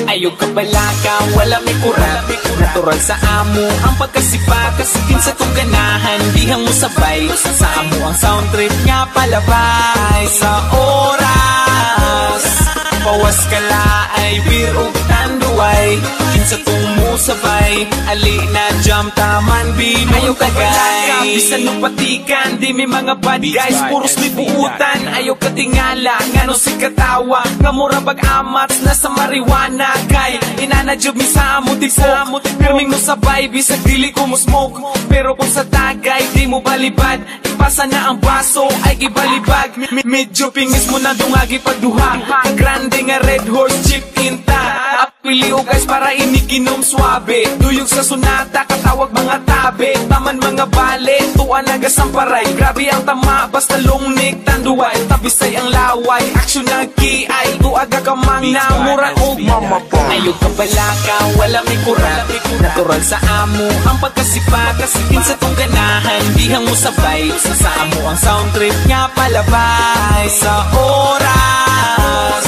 Ayog ka balaka, wala may kurat. Natural sa amo ang pagkasipa, kasikin sa tong ganahan, dihang mo sabay. Sa amo ang sound trip nga palabay. Sa oras pawas ka laay, beer ug tanduay, kinsa tong mo sabay. Ali na jam taman binong tagay. Bisan nung patikan, di may mga bad guys, puros libuutan. Ayaw katingala, ngano si katawa, nga mura bag-amats na sa marijuana. Kay inanadyob mi sa amo tipo, pirming mo sabay, bisag dili ko mo smoke. Pero kung sa tagay, di mo balibad, ipasa na ang baso, ay gibalibag. Medyo pingis mo na dungagi pagduha, ang grande nga red horse jeep tinta. Apili o guys para iniginom swabe, duyog sa sunata, katawag mga tabe. Taman mga bale, tuwa nagasamparay. Grabe ang tama, basta lungnik tanduay. Tabisay ang laway, aksyon na kiay. Tuaga ka mang namura o mama po. Ayog ka balaka, wala may kurat. Natural sa amo ang pagkasipa, kasikin sa tong ganahan, dihang mo sabay. Sa amo ang sound trip nga palabay. Sa oras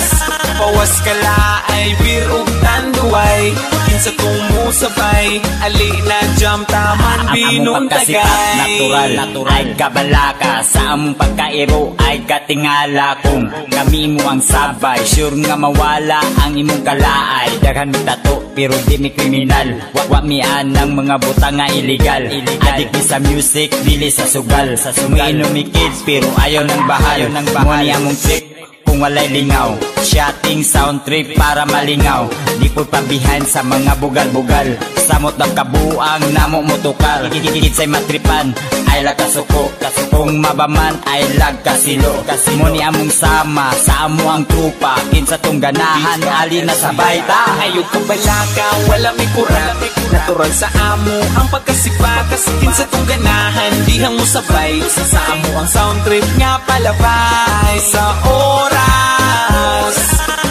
pawas ka laay, beer ug tanduay, kinsa tong mo sabay. Ali na jam taman binong tagay. Natural ay kabalaka, sa among pagkairo ay katingala. Kung kami mo ang sabay, sure nga mawala ang imong kalaay. Daghan mi tato pero di mi kriminal, wa mi anang mga butang nga illegal. Adik mi sa music, dili sa sugal. Umiinom mi kids pero ayaw ng bahal. Muni among trick kung walay lingaw, shotting sound trip para malingaw. Di po pabihan sa mga bugal-bugal, samot ng kabuang namo motukal. Kitsay matripan ay lagkasuko, kung mabaman ay lagkasilo. Muni among sama, sa amo ang trupa, kinsa tong ganahan, ali na sabay ta. Ayog ka balaka, wala may kurat. Natural sa amo ang pagkasipa, kasikin sa tong ganahan, dihang mo sabay. Sa amo ang sound trip nga palabay. Sa oras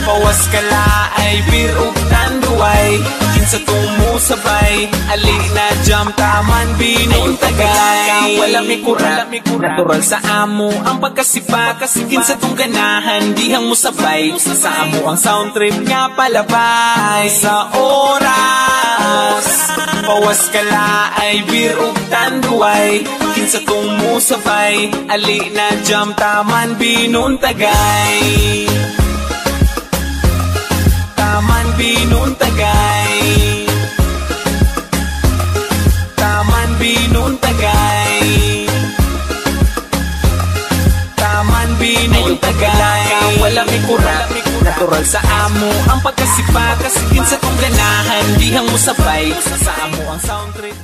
pawas ka laay, beer ug tanduay, kinsa tong mo sabay. Ali na jam taman binong tagay. Wala may kurat. Natural sa amo ang pagkasipa, kasikin sa tong ganahan, dihang mo sabay. Sa amo ang sound trip nga palabay. Sa oras pawas ka laay, beer ug tanduay, kinsa tong mo sabay. Ali na jam taman binong tagay. Taman binong tagay. Taman binong tagay. Taman binong tagay. Wala may kurat. Natural sa amo ang pagkasipa, kasikin sa tong ganahan, dihang mo sabay. Sa amo ang sound trip.